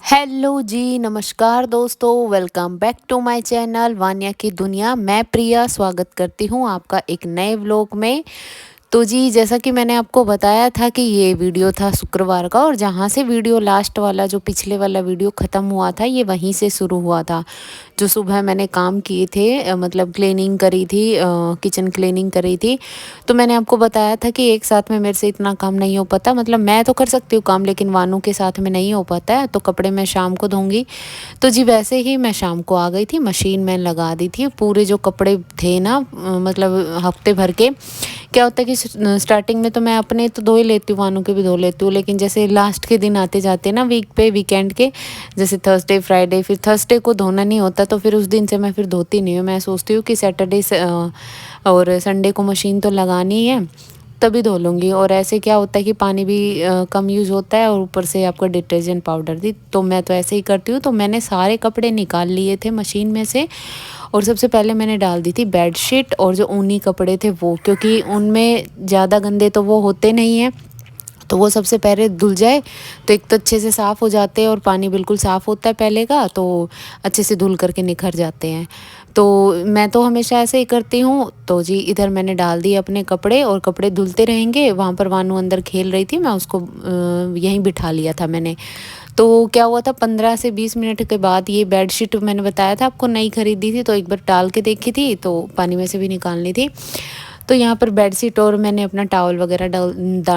Hello ji, नमस्कार दोस्तों। Welcome back to my channel Vanya की दुनिया। मैं प्रिया स्वागत करती हूँ आपका एक नए व्लॉग में। तो जी, जैसा कि मैंने आपको बताया था कि ये वीडियो था शुक्रवार का, और जहाँ से वीडियो लास्ट वाला जो पिछले वाला वीडियो ख़त्म हुआ था, ये वहीं से शुरू हुआ था। जो सुबह मैंने काम किए थे, मतलब क्लीनिंग करी थी, किचन क्लीनिंग करी थी। तो मैंने आपको बताया था कि एक साथ में मेरे से इतना काम नहीं हो पाता। मतलब मैं तो कर सकती हूँ काम, लेकिन वानू के साथ में नहीं हो पाता है। तो कपड़े मैं शाम को धोंगी। तो जी, वैसे ही मैं शाम को आ गई थी, मशीन में लगा दी थी। पूरे जो कपड़े थे ना, मतलब हफ्ते भर के, क्या होता है कि स्टार्टिंग में तो मैं अपने तो धो ही लेती हूँ, वानू के भी धो लेती हूँ, लेकिन जैसे लास्ट के दिन आते जाते ना, वीक पे, वीकेंड के, जैसे थर्सडे फ्राइडे, फिर थर्सडे को धोना नहीं होता, तो फिर उस दिन से मैं फिर धोती नहीं हूँ। मैं सोचती हूँ कि सैटरडे से और संडे को मशीन तो लगानी है, तभी धो लूँगी। और ऐसे क्या होता है कि पानी भी कम यूज़ होता है, और ऊपर से आपका डिटर्जेंट पाउडर दी, तो मैं तो ऐसे ही करती हूँ। तो मैंने सारे कपड़े निकाल लिए थे मशीन में से, और सबसे पहले मैंने डाल दी थी बेडशीट और जो ऊनी कपड़े थे वो, क्योंकि उनमें ज़्यादा गंदे तो वो होते नहीं हैं। तो वो सबसे पहले धुल जाए तो एक तो अच्छे से साफ़ हो जाते हैं, और पानी बिल्कुल साफ़ होता है पहले का, तो अच्छे से धुल करके निखर जाते हैं। तो मैं तो हमेशा ऐसे ही करती हूँ। तो जी, इधर मैंने डाल दिए अपने कपड़े, और कपड़े धुलते रहेंगे। वहाँ पर वानू अंदर खेल रही थी, मैं उसको यहीं बिठा लिया था मैंने। तो क्या हुआ था, 15 से 20 मिनट के बाद, ये बेडशीट मैंने बताया था आपको नई खरीदी थी, तो एक बार डाल के देखी थी, तो पानी में से भी निकालनी थी। तो यहाँ पर बेडशीट और मैंने अपना टॉवल वगैरह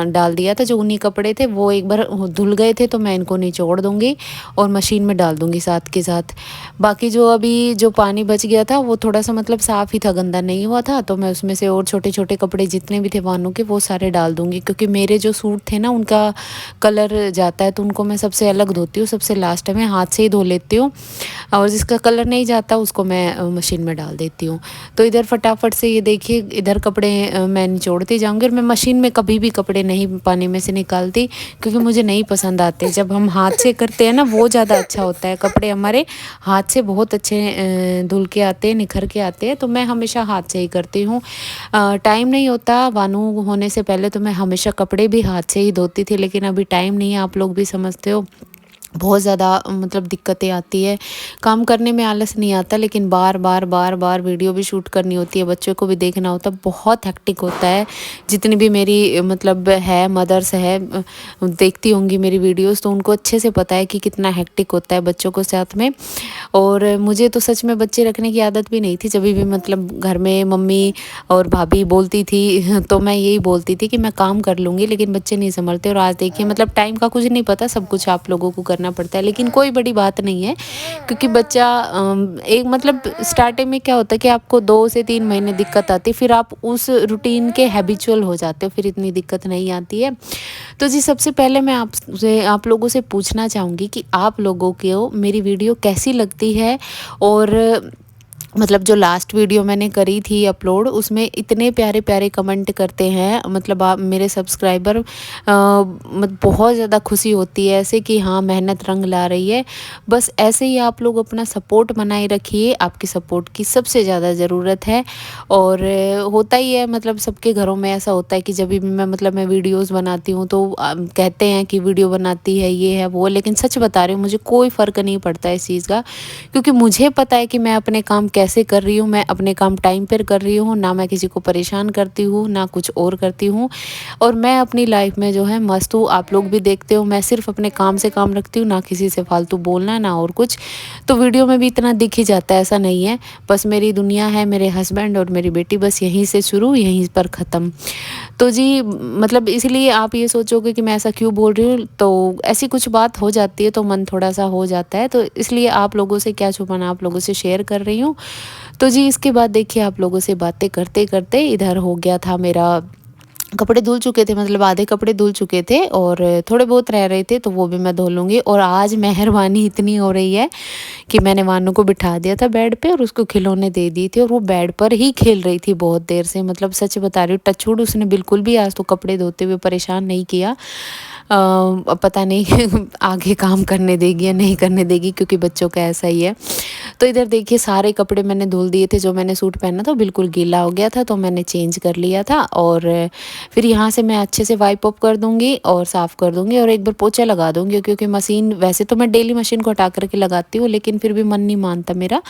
डाल दिया था। जो ऊनी कपड़े थे वो एक बार धुल गए थे, तो मैं इनको निचोड़ दूँगी और मशीन में डाल दूँगी साथ के साथ। बाकी जो अभी जो पानी बच गया था वो थोड़ा-सा मतलब साफ़ ही था, गंदा नहीं हुआ था, तो मैं उसमें से और छोटे-छोटे कपड़े जितने भी थे वानों के, वो सारे डाल दूँगी। क्योंकि मेरे जो सूट थे ना, उनका कलर जाता है, तो उनको मैं सबसे अलग धोती हूँ, सबसे लास्ट में हाथ से ही धो लेती हूँ, और जिसका कलर नहीं जाता उसको मैं मशीन में डाल देती हूँ। तो इधर फटाफट से ये देखिए, इधर कपड़े मैं निचोड़ती जाऊँगी, और मैं मशीन में कभी भी कपड़े नहीं पानी में से निकालती, क्योंकि मुझे नहीं पसंद आते। जब हम हाथ से करते हैं ना, वो ज़्यादा अच्छा होता है। कपड़े हमारे हाथ से बहुत अच्छे धुल के आते हैं, निखर के आते हैं। तो मैं हमेशा हाथ से ही करती हूँ। टाइम नहीं होता, वानू होने से पहले तो मैं हमेशा कपड़े भी हाथ से ही धोती थी, लेकिन अभी टाइम नहीं है, आप लोग भी समझते हो। बहुत ज़्यादा मतलब दिक्कतें आती है, काम करने में आलस नहीं आता, लेकिन बार बार वीडियो भी शूट करनी होती है, बच्चों को भी देखना होता है, बहुत हेक्टिक होता है। जितनी भी मेरी मतलब है मदर्स है, देखती होंगी मेरी वीडियोस, तो उनको अच्छे से पता है कि कितना हेक्टिक होता है बच्चों को साथ में। और मुझे तो सच में बच्चे रखने की आदत भी नहीं थी। जब भी मतलब घर में मम्मी और भाभी बोलती थी तो मैं यही बोलती थी कि मैं काम कर लूँगी, लेकिन बच्चे नहीं संभलते। और आज देखिए, मतलब टाइम का कुछ नहीं पता, सब कुछ आप लोगों को करना पड़ता है, लेकिन कोई बड़ी बात नहीं है। क्योंकि बच्चा एक मतलब स्टार्टिंग में क्या होता है कि आपको 2 से 3 महीने दिक्कत आती है, फिर आप उस रूटीन के हैबिचुअल हो जाते हो, फिर इतनी दिक्कत नहीं आती है। तो जी, सबसे पहले मैं आपसे आप लोगों से पूछना चाहूँगी कि आप लोगों को मेरी वीडियो कैसी लगती है। और मतलब जो लास्ट वीडियो मैंने करी थी अपलोड, उसमें इतने प्यारे प्यारे कमेंट करते हैं, मतलब आप मेरे सब्सक्राइबर, बहुत ज़्यादा खुशी होती है ऐसे कि हाँ, मेहनत रंग ला रही है। बस ऐसे ही आप लोग अपना सपोर्ट बनाए रखिए, आपकी सपोर्ट की सबसे ज़्यादा ज़रूरत है। और होता ही है, मतलब सबके घरों में ऐसा होता है कि जब भी मैं मतलब मैं वीडियोज़ बनाती हूँ, तो कहते हैं कि वीडियो बनाती है, ये है वो, लेकिन सच बता रही हूँ, मुझे कोई फ़र्क नहीं पड़ता इस चीज़ का। क्योंकि मुझे पता है कि मैं अपने काम कैसे कर रही हूँ, मैं अपने काम टाइम पर कर रही हूँ, ना मैं किसी को परेशान करती हूँ, ना कुछ और करती हूँ। और मैं अपनी लाइफ में जो है मस्त हूँ, आप लोग भी देखते हो। मैं सिर्फ अपने काम से काम रखती हूँ, ना किसी से फालतू बोलना, ना और कुछ। तो वीडियो में भी इतना दिख ही जाता है, ऐसा नहीं है। बस मेरी दुनिया है, मेरे हस्बैंड और मेरी बेटी, बस यहीं से शुरू, यहीं पर ख़त्म। तो जी, मतलब इसलिए आप ये सोचोगे कि मैं ऐसा क्यों बोल रही हूँ, तो ऐसी कुछ बात हो जाती है तो मन थोड़ा-सा हो जाता है, तो इसलिए आप लोगों से क्या छुपाना, आप लोगों से शेयर कर रही हूँ। तो जी, इसके बाद देखिए, आप लोगों से बातें करते-करते इधर हो गया था मेरा, कपड़े धुल चुके थे, मतलब आधे कपड़े धुल चुके थे, और थोड़े बहुत रह रहे थे, तो वो भी मैं धो लूँगी। और आज मेहरबानी इतनी हो रही है कि मैंने वानू को बिठा दिया था बेड पे, और उसको खिलौने दे दिए थे, और वो बेड पर ही खेल रही थी बहुत देर से। मतलब सच बता रही हूँ, टचवुड, उसने बिल्कुल भी आज तो कपड़े धोते हुए परेशान नहीं किया। अब पता नहीं आगे काम करने देगी या नहीं करने देगी, क्योंकि बच्चों का ऐसा ही है। तो इधर देखिए सारे कपड़े मैंने धुल दिए थे, जो मैंने सूट पहना था बिल्कुल गीला हो गया था, तो मैंने चेंज कर लिया था। और फिर यहाँ से मैं अच्छे से वाइप अप कर दूँगी और साफ़ कर दूँगी और एक बार पोछा लगा दूँगी, क्योंकि मशीन वैसे तो मैं डेली मशीन को हटा कर के लगाती हूँ, लेकिन फिर भी मन नहीं मानता मेरा,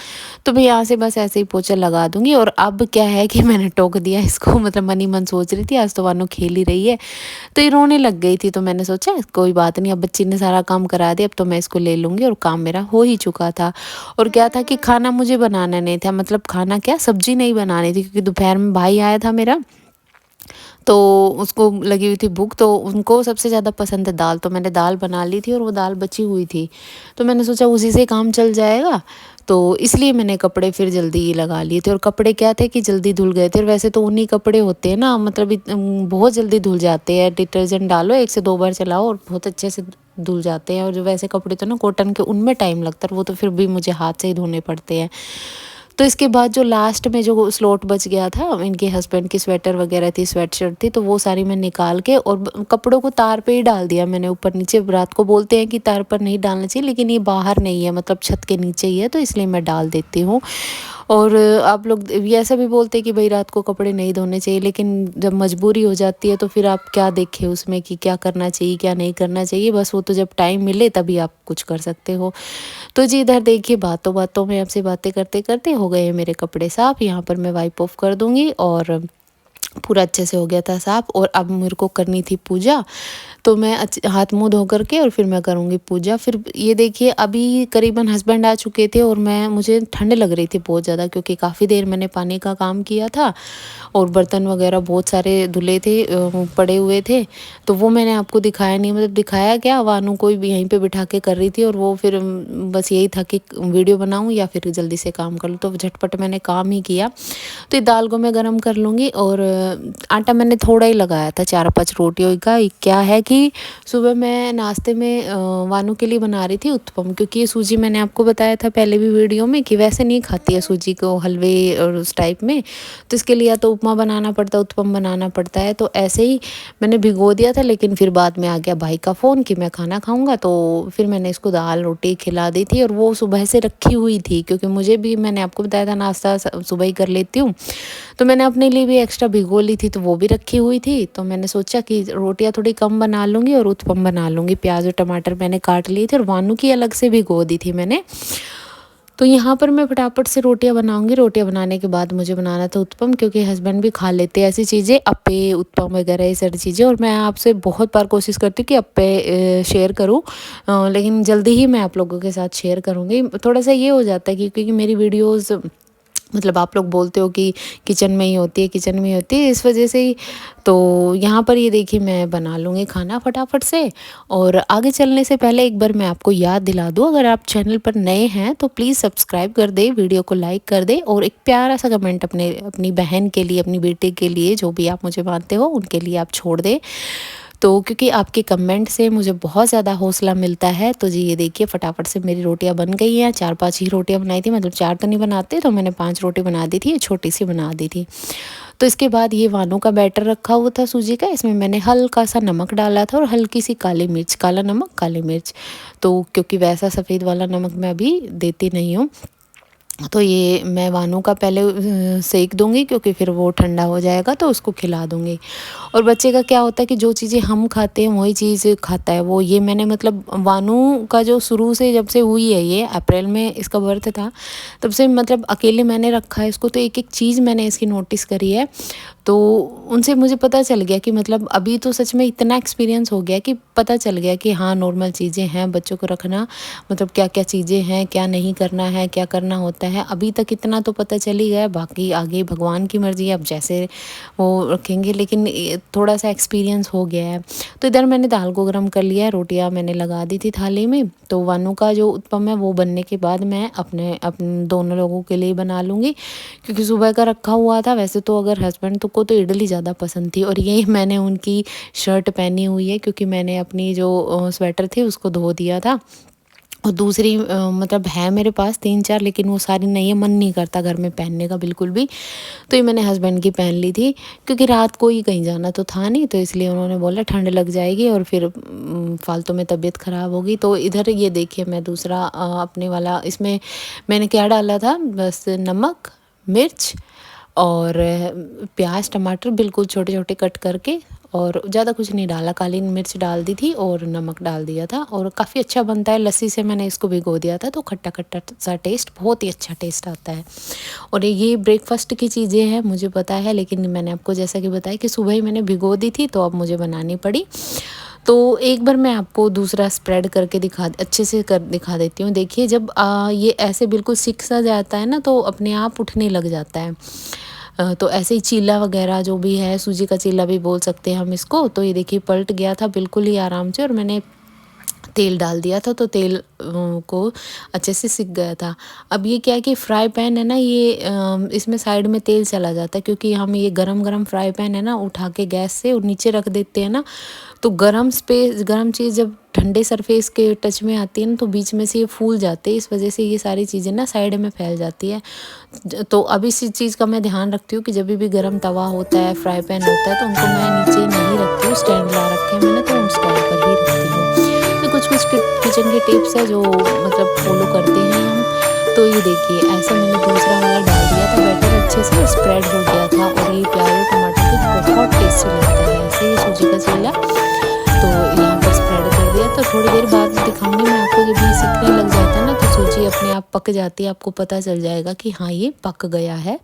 तो मैं यहाँ से बस ऐसे ही पोछा लगा दूँगी। और अब क्या है कि मैंने टोक दिया इसको, मतलब मन ही मन सोच रही थी आज तो वानू खेल ही रही है, तो ये रोने लग गई थी, तो मैंने सोचा कोई बात नहीं, अब बच्ची ने सारा काम करा दिया, अब तो मैं इसको ले लूँगी, और काम मेरा हो ही चुका था। और क्या था कि खाना मुझे बनाना नहीं था, मतलब खाना क्या, सब्जी नहीं बनानी थी, क्योंकि दोपहर में भाई आया था मेरा, तो उसको लगी हुई थी भूख, तो उनको सबसे ज़्यादा पसंद है दाल, तो मैंने दाल बना ली थी और वो दाल बची हुई थी, तो मैंने सोचा उसी से काम चल जाएगा, तो इसलिए मैंने कपड़े फिर जल्दी ही लगा लिए थे। और कपड़े क्या थे कि जल्दी धुल गए थे, और वैसे तो उन्हीं कपड़े होते हैं ना, मतलब बहुत जल्दी धुल जाते हैं, डिटर्जेंट डालो 1 से 2 बार चलाओ और बहुत अच्छे से धुल जाते हैं। और जो वैसे कपड़े तो ना कॉटन के, उनमें टाइम लगता है, वो तो फिर भी मुझे हाथ से ही धोने पड़ते हैं। तो इसके बाद जो लास्ट में जो स्लॉट बच गया था, इनके हस्बैंड की स्वेटर वगैरह थी, स्वेटशर्ट थी, तो वो सारी मैं निकाल के और कपड़ों को तार पे ही डाल दिया मैंने ऊपर नीचे। रात को बोलते हैं कि तार पर नहीं डालना चाहिए, लेकिन ये बाहर नहीं है, मतलब छत के नीचे ही है, तो इसलिए मैं डाल देती हूँ। और आप लोग ये ऐसा भी बोलते हैं कि भाई रात को कपड़े नहीं धोने चाहिए, लेकिन जब मजबूरी हो जाती है तो फिर आप क्या देखें उसमें कि क्या करना चाहिए क्या नहीं करना चाहिए, बस वो तो जब टाइम मिले तभी आप कुछ कर सकते हो। तो जी इधर देखिए बातों बातों में आपसे बातें करते करते हो गए मेरे कपड़े साफ़। यहाँ पर मैं वाइप ऑफ कर दूँगी और पूरा अच्छे से हो गया था साफ़। और अब मेरे को करनी थी पूजा, तो मैं हाथ मुँह धो करके और फिर मैं करूँगी पूजा। फिर ये देखिए अभी करीबन हस्बैंड आ चुके थे और मुझे ठंड लग रही थी बहुत ज़्यादा, क्योंकि काफ़ी देर मैंने पानी का काम किया था और बर्तन वगैरह बहुत सारे धुले थे, पड़े हुए थे, तो वो मैंने आपको दिखाया नहीं। मतलब दिखाया क्या, वानू को भी यहीं पे बिठा के कर रही थी, और वो फिर बस यही था कि वीडियो बनाऊँ या फिर जल्दी से काम कर लूँ, तो झटपट मैंने काम ही किया। तो ये दाल को मैं गरम कर लूँगी। और आटा मैंने थोड़ा ही लगाया था, 4-5 रोटियों का। क्या है कि सुबह मैं नाश्ते में वानू के लिए बना रही थी उत्पम, क्योंकि ये सूजी मैंने आपको बताया था पहले भी वीडियो में कि वैसे नहीं खाती है सूजी को हलवे और उस टाइप में, तो इसके लिए या तो उपमा बनाना पड़ता है, उत्पम बनाना पड़ता है। तो ऐसे ही मैंने भिगो दिया था, लेकिन फिर बाद में आ गया भाई का फ़ोन कि मैं खाना खाऊंगा, तो फिर मैंने इसको दाल रोटी खिला दी थी। और वो सुबह से रखी हुई थी, क्योंकि मुझे भी, मैंने आपको बताया था, नाश्ता सुबह ही कर लेती हूँ, तो मैंने अपने लिए भी एक्स्ट्रा भिगो ली थी, तो वो भी रखी हुई थी। तो मैंने सोचा कि रोटियां थोड़ी कम बना लूँगी और उत्पम बना लूँगी। प्याज और टमाटर मैंने काट लिए थे और वानू की अलग से भिगो दी थी मैंने। तो यहाँ पर मैं फटाफट से रोटियां बनाऊंगी। रोटियां बनाने के बाद मुझे बनाना था उत्पम, क्योंकि हस्बैंड भी खा लेते हैं ऐसी चीज़ें, अप्पे उत्पम वगैरह ये सारी चीज़ें। और मैं आपसे बहुत बार कोशिश करती हूँ कि अप्पे शेयर करूँ, लेकिन जल्दी ही मैं आप लोगों के साथ शेयर करूँगी। थोड़ा सा ये हो जाता है कि क्योंकि मेरी वीडियोज़, मतलब आप लोग बोलते हो कि किचन में ही होती है, किचन में ही होती है, इस वजह से ही। तो यहाँ पर ये देखिए मैं बना लूँगी खाना फटाफट से। और आगे चलने से पहले एक बार मैं आपको याद दिला दूँ, अगर आप चैनल पर नए हैं तो प्लीज़ सब्सक्राइब कर दे, वीडियो को लाइक कर दे, और एक प्यारा सा कमेंट अपनी बहन के लिए, अपनी बेटे के लिए, जो भी आप मुझे मानते हो उनके लिए आप छोड़ दे। तो क्योंकि आपके कमेंट से मुझे बहुत ज़्यादा हौसला मिलता है। तो जी ये देखिए फटाफट से मेरी रोटियां बन गई हैं। 4-5 ही रोटियां बनाई थी, मतलब 4 तो नहीं बनाते, तो मैंने 5 रोटी बना दी थी, छोटी सी बना दी थी। तो इसके बाद ये वानों का बैटर रखा हुआ था सूजी का, इसमें मैंने हल्का सा नमक डाला था और हल्की सी काली मिर्च, काला नमक काली मिर्च, तो क्योंकि वैसा सफ़ेद वाला नमक मैं अभी देती नहीं हूँ। तो ये मैं वानू का पहले सेक दूंगी, क्योंकि फिर वो ठंडा हो जाएगा तो उसको खिला दूंगी। और बच्चे का क्या होता है कि जो चीज़ें हम खाते हैं वही चीज़ खाता है वो। ये मैंने, मतलब वानू का जो शुरू से जब से हुई है, ये अप्रैल में इसका बर्थ था, तब से मतलब अकेले मैंने रखा है इसको, तो एक एक चीज़ मैंने इसकी नोटिस करी है। तो उनसे मुझे पता चल गया कि, मतलब अभी तो सच में इतना एक्सपीरियंस हो गया कि पता चल गया कि हाँ नॉर्मल चीज़ें हैं बच्चों को रखना, मतलब क्या क्या चीज़ें हैं, क्या नहीं करना है, क्या करना होता है। अभी तक इतना तो पता चल ही गया, बाकी आगे भगवान की मर्ज़ी है, अब जैसे वो रखेंगे, लेकिन थोड़ा सा एक्सपीरियंस हो गया है। तो इधर मैंने दाल को गर्म कर लिया है, रोटियाँ मैंने लगा दी थी थाली में। तो वानू का जो उत्पम है वो बनने के बाद मैं अपने दोनों लोगों के लिए बना लूँगी, क्योंकि सुबह का रखा हुआ था। वैसे तो अगर हस्बैंड को तो इडली ज़्यादा पसंद थी, और ये मैंने उनकी शर्ट पहनी हुई है, क्योंकि मैंने अपनी जो स्वेटर थी उसको धो दिया था, और दूसरी मतलब है मेरे पास 3-4, लेकिन वो सारी नहीं है, मन नहीं करता घर में पहनने का बिल्कुल भी। तो ये मैंने हस्बैंड की पहन ली थी, क्योंकि रात को ही कहीं जाना तो था नहीं, तो इसलिए उन्होंने बोला ठंड लग जाएगी और फिर फालतू में तबीयत ख़राब होगी। तो इधर ये देखिए मैं दूसरा अपने वाला, इसमें मैंने क्या डाला था, बस नमक, मिर्च और प्याज टमाटर बिल्कुल छोटे छोटे कट करके, और ज़्यादा कुछ नहीं डाला, काली मिर्च डाल दी थी और नमक डाल दिया था। और काफ़ी अच्छा बनता है, लस्सी से मैंने इसको भिगो दिया था, तो खट्टा खट्टा सा टेस्ट, बहुत ही अच्छा टेस्ट आता है। और ये ब्रेकफास्ट की चीज़ें हैं मुझे पता है, लेकिन मैंने आपको जैसा कि बताया कि सुबह ही मैंने भिगो दी थी, तो अब मुझे बनानी पड़ी। तो एक बार मैं आपको दूसरा स्प्रेड करके अच्छे से कर दिखा देती हूँ। देखिए जब ये ऐसे बिल्कुल सिक सा जाता है ना, तो अपने आप उठने लग जाता है। तो ऐसे ही चीला वगैरह जो भी है, सूजी का चीला भी बोल सकते हैं हम इसको। तो ये देखिए पलट गया था बिल्कुल ही आराम से, और मैंने तेल डाल दिया था, तो तेल को अच्छे से सिक गया था। अब ये क्या है कि फ्राई पैन है ना, ये इसमें साइड में तेल चला जाता है, क्योंकि हम ये गरम गरम फ्राई पैन है ना, उठा के गैस से और नीचे रख देते हैं ना, तो गरम चीज़ जब ठंडे सरफेस के टच में आती है ना, तो बीच में से ये फूल जाते हैं, इस वजह से ये सारी चीज़ें ना साइड में फैल जाती है। तो अब इस चीज़ का मैं ध्यान रखती हूँ कि जब भी गरम तवा होता है, फ्राई पैन होता है, तो उनको मैं नीचे नहीं रखती हूँ, स्टैंड ला रखे हैं मैंने, तो उस स्टैंड पर ही रखती हूँ। तो कुछ कुछ किचन के टिप्स है जो मतलब फॉलो करते हैं हम। तो ये देखिए ऐसे मैंने दूसरा वाला डाल दिया था, बैटर अच्छे से स्प्रेड हो गया था, और ये प्याज और टमाटर की बहुत टेस्टी लगता है ऐसे, ये सूजी का चीला। तो यहाँ पर स्प्रेड कर दिया, तो थोड़ी देर बाद दिखाऊंगी मैं आपको, जब ये सिकने लग जाता है ना, तो सूजी अपने आप पक जाती है, आपको पता चल जाएगा कि हाँ ये पक गया है।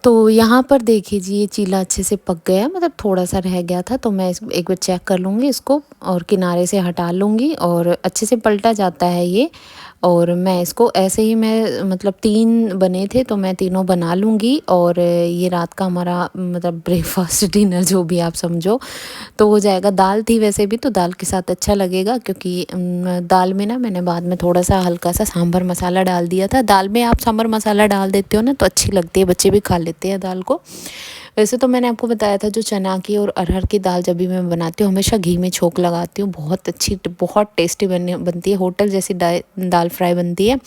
तो यहाँ पर देखिए जी, ये चीला अच्छे से पक गया, मतलब थोड़ा-सा रह गया था, तो मैं इस एक बार चेक कर लूँगी इसको, और किनारे से हटा लूँगी, और अच्छे से पलटा जाता है ये। और मैं इसको ऐसे ही, मैं मतलब 3 बने थे, तो मैं तीनों बना लूँगी, और ये रात का हमारा मतलब ब्रेकफ़ास्ट डिनर जो भी आप समझो, तो हो जाएगा। दाल थी वैसे भी, तो दाल के साथ अच्छा लगेगा, क्योंकि दाल में ना मैंने बाद में थोड़ा-सा हल्का-सा सांभर मसाला डाल दिया था। दाल में आप सांभर मसाला डाल देते हो ना, तो अच्छी लगती है, बच्चे भी खा लेते हैं दाल को। वैसे तो मैंने आपको बताया था, जो चना की और अरहर की दाल जब भी मैं बनाती हूँ, हमेशा घी में छोंक लगाती हूँ, बहुत अच्छी, बहुत टेस्टी बनती है, होटल जैसी दाल फ्राई बनती है।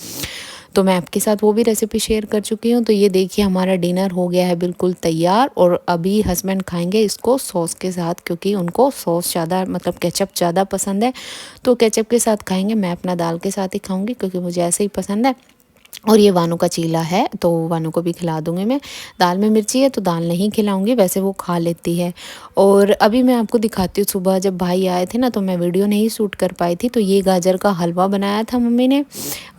तो मैं आपके साथ वो भी रेसिपी शेयर कर चुकी हूँ। तो ये देखिए हमारा डिनर हो गया है बिल्कुल तैयार, और अभी हस्बैंड खाएंगे इसको सॉस के साथ, क्योंकि उनको सॉस ज़्यादा, मतलब केचप ज़्यादा पसंद है, तो केचप के साथ खाएंगे। मैं अपना दाल के साथ ही खाऊंगी, क्योंकि मुझे ऐसे ही पसंद है। और ये वानू का चीला है, तो वानू को भी खिला दूँगी मैं। दाल में मिर्ची है, तो दाल नहीं खिलाऊँगी, वैसे वो खा लेती है। और अभी मैं आपको दिखाती हूँ, सुबह जब भाई आए थे ना, तो मैं वीडियो नहीं शूट कर पाई थी। तो ये गाजर का हलवा बनाया था मम्मी ने,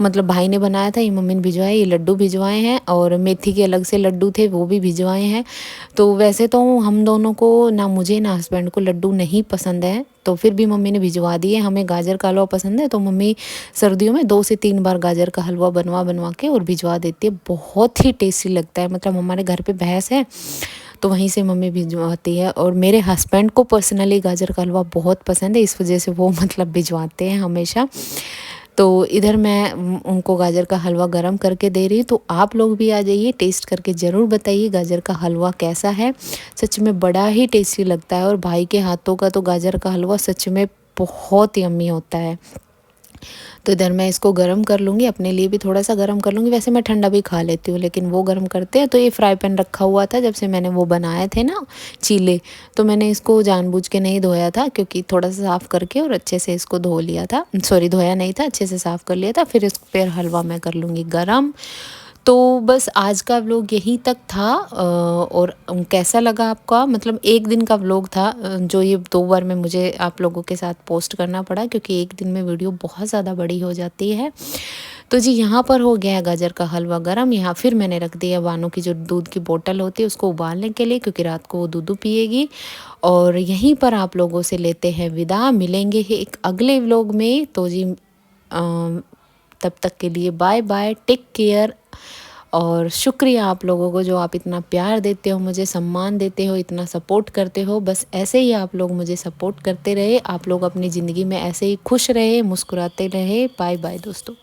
मतलब भाई ने बनाया था, ये मम्मी ने भिजवाया। ये लड्डू भिजवाए हैं, और मेथी के अलग से लड्डू थे, वो भी भिजवाए हैं। तो वैसे तो हम दोनों को, ना मुझे ना हस्बैंड को, लड्डू नहीं पसंद है, तो फिर भी मम्मी ने भिजवा दिए। हमें गाजर का हलवा पसंद है, तो मम्मी सर्दियों में 2 से 3 बार गाजर का हलवा बनवा बनवा के और भिजवा देती है। बहुत ही टेस्टी लगता है, मतलब हमारे घर पे भैंस है, तो वहीं से मम्मी भिजवाती है। और मेरे हस्बैंड को पर्सनली गाजर का हलवा बहुत पसंद है, इस वजह से वो मतलब भिजवाते हैं हमेशा। तो इधर मैं उनको गाजर का हलवा गरम करके दे रही हूँ, तो आप लोग भी आ जाइए, टेस्ट करके ज़रूर बताइए गाजर का हलवा कैसा है। सच में बड़ा ही टेस्टी लगता है, और भाई के हाथों का तो गाजर का हलवा सच में बहुत यम्मी होता है। तो इधर मैं इसको गरम कर लूँगी, अपने लिए भी थोड़ा सा गरम कर लूँगी। वैसे मैं ठंडा भी खा लेती हूँ, लेकिन वो गरम करते हैं। तो ये फ्राई पैन रखा हुआ था, जब से मैंने वो बनाए थे ना चीले, तो मैंने इसको जानबूझ के नहीं धोया था, क्योंकि थोड़ा सा साफ़ करके और अच्छे से इसको धो लिया था, सॉरी धोया नहीं था, अच्छे से साफ़ कर लिया था। फिर इस पर हलवा मैं कर लूँगी गरम। तो बस आज का व्लॉग यहीं तक था। और कैसा लगा आपका, मतलब एक दिन का व्लॉग था, जो ये 2 बार में मुझे आप लोगों के साथ पोस्ट करना पड़ा, क्योंकि एक दिन में वीडियो बहुत ज़्यादा बड़ी हो जाती है। तो जी यहाँ पर हो गया है गाजर का हलवा गरम। यहाँ फिर मैंने रख दिया वानों की जो दूध की बोतल होती है उसको उबालने के लिए, क्योंकि रात को वो दूध पिएगी। और यहीं पर आप लोगों से लेते हैं विदा, मिलेंगे ही एक अगले व्लॉग में। तो जी तब तक के लिए बाय बाय, टेक केयर, और शुक्रिया आप लोगों को जो आप इतना प्यार देते हो, मुझे सम्मान देते हो, इतना सपोर्ट करते हो। बस ऐसे ही आप लोग मुझे सपोर्ट करते रहे। आप लोग अपनी ज़िंदगी में ऐसे ही खुश रहे, मुस्कुराते रहे। बाय बाय दोस्तों।